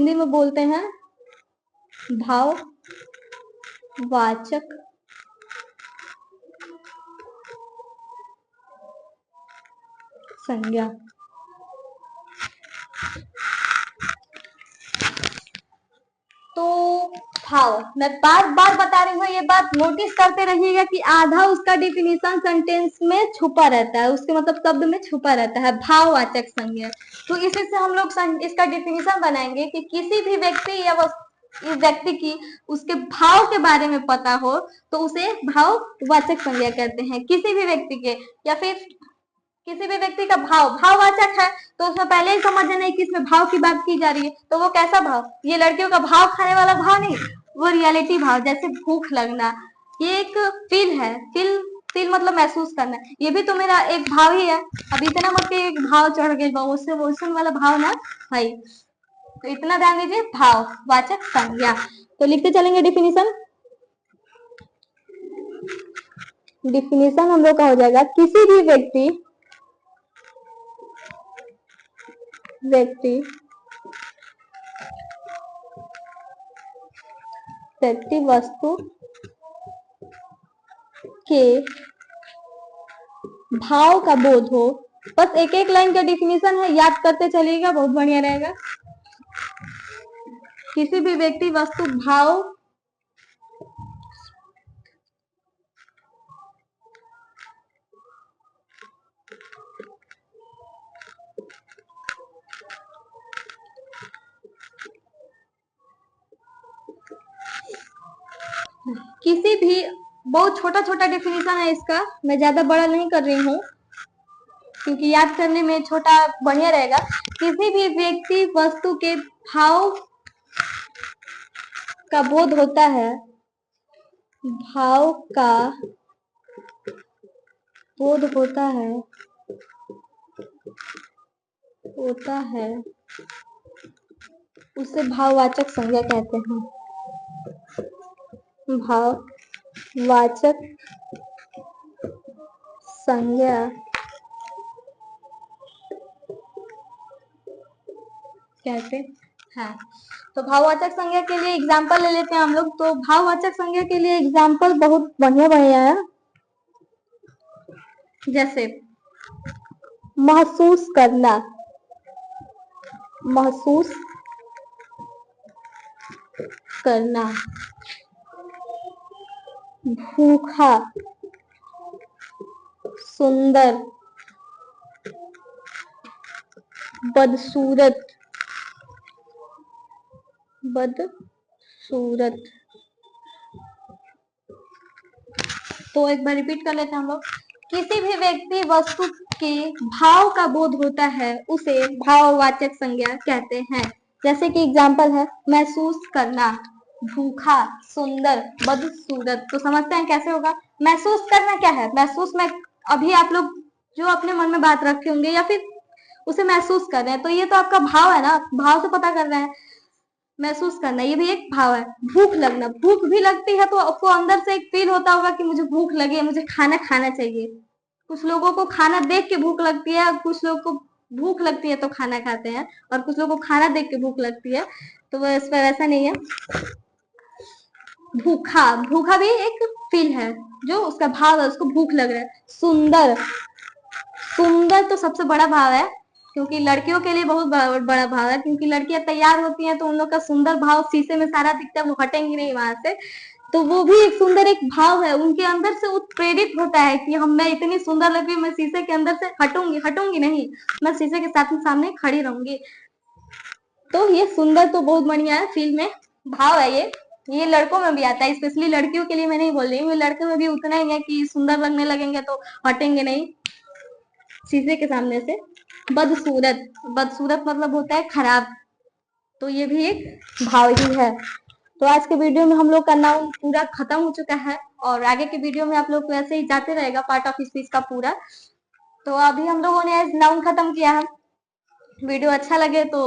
हिंदी में बोलते हैं भाववाचक संज्ञा। तो भाव मैं बार बार बता रही हूँ, ये बात नोटिस करते रहिएगा कि आधा उसका डिफिनीशन सेंटेंस में छुपा रहता है, उसके मतलब शब्द में छुपा रहता है भाववाचक संज्ञा। तो इसी से हम लोग इसका डिफिनीशन बनाएंगे कि किसी भी व्यक्ति या इस व्यक्ति की उसके भाव के बारे में पता हो तो उसे भाववाचक संज्ञा कहते हैं। किसी भी व्यक्ति के या फिर किसी भी व्यक्ति का भाववाचक है तो उसमें पहले ही समझ जाना है कि इसमें भाव की बात की जा रही है। तो वो कैसा भाव, ये लड़कियों का भाव खाने वाला भाव नहीं, वो रियलिटी भाव, जैसे भूख लगना, ये एक फील है। फील मतलब महसूस करना, ये भी तो मेरा एक भाव ही है। अब इतना मत के एक भाव चढ़ गए उससे वोशन वाला भाव ना भाई। तो इतना ध्यान दीजिए, भाववाचक संज्ञा। तो लिखते चलेंगे डिफिनीशन। डिफिनीशन हम लोग का हो जाएगा, किसी भी व्यक्ति वस्तु के भाव का बोध हो। बस एक एक लाइन का डिफिनीशन है, याद करते चलिएगा, बहुत बढ़िया रहेगा। किसी भी व्यक्ति वस्तु भाव किसी भी, बहुत छोटा छोटा डिफिनीशन है इसका, मैं ज्यादा बड़ा नहीं कर रही हूँ क्योंकि याद करने में छोटा बढ़िया रहेगा। किसी भी व्यक्ति वस्तु के भाव का बोध होता है, भाव का बोध होता है उसे भाववाचक संज्ञा कहते हैं। भाववाचक संज्ञा कहते हैं। तो भाववाचक संज्ञा के लिए एग्जाम्पल ले लेते हैं हम लोग। तो भाववाचक संज्ञा के लिए एग्जाम्पल बहुत बढ़िया बढ़िया है, जैसे महसूस करना, भूखा, सुंदर, बदसूरत। तो एक बार रिपीट कर लेते हैं हम लोग। किसी भी व्यक्ति वस्तु के भाव का बोध होता है उसे भाववाचक संज्ञा कहते हैं। जैसे कि एग्जाम्पल है महसूस करना, भूखा, सुंदर, बदसूरत। तो समझते हैं कैसे होगा। महसूस करना क्या है, महसूस में अभी आप लोग जो अपने मन में बात रखे होंगे या फिर उसे महसूस कर रहे हैं, तो ये तो आपका भाव है ना, भाव से पता कर रहे हैं। महसूस करना ये भी एक भाव है। भूख लगना, भूख भी लगती है तो आपको अंदर से एक फील होता होगा कि मुझे भूख लगी है, मुझे खाना खाना चाहिए। कुछ लोगों को खाना देख के भूख लगती है, कुछ लोगों को भूख लगती है तो खाना खाते हैं, और कुछ लोगों को खाना देख के भूख लगती है। तो वो इस पर ऐसा नहीं है। भूखा भी एक फील है, जो उसका भाव है, उसको भूख लग रहा है। सुंदर तो सबसे बड़ा भाव है, क्योंकि लड़कियों के लिए बहुत बड़ा भाव है, क्योंकि लड़कियां तैयार होती हैं तो उन लोग का सुंदर भाव शीशे में सारा दिखता है, वो हटेंगी नहीं वहां से। तो वो भी एक सुंदर एक भाव है, उनके अंदर से उत्प्रेरित होता है कि मैं इतनी सुंदर लग रही हूँ, मैं शीशे के अंदर से हटूंगी नहीं, मैं शीशे के सामने खड़ी रहूंगी। तो ये सुंदर तो बहुत बढ़िया है, फील में भाव है ये लड़कों में भी आता है, स्पेशली लड़कियों के लिए मैं नहीं बोल रही हूँ, लड़के में भी उतना ही है कि सुंदर लगने लगेंगे तो हटेंगे नहीं शीशे के सामने से। बदसूरत मतलब होता है खराब, तो ये भी एक भाव ही है। तो आज के वीडियो में हम लोग का नाउन पूरा खत्म हो चुका है, और आगे के वीडियो में आप लोग को ऐसे ही जाते रहेगा पार्ट ऑफ स्पीच का पूरा। तो अभी हम लोगों ने नाउन खत्म किया है। वीडियो अच्छा लगे तो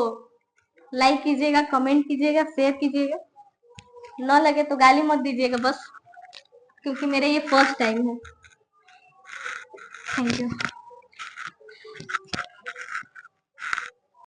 लाइक कीजिएगा, कमेंट कीजिएगा, शेयर कीजिएगा। न लगे तो गाली मत दीजिएगा बस, क्योंकि मेरे ये फर्स्ट टाइम है। Thank you.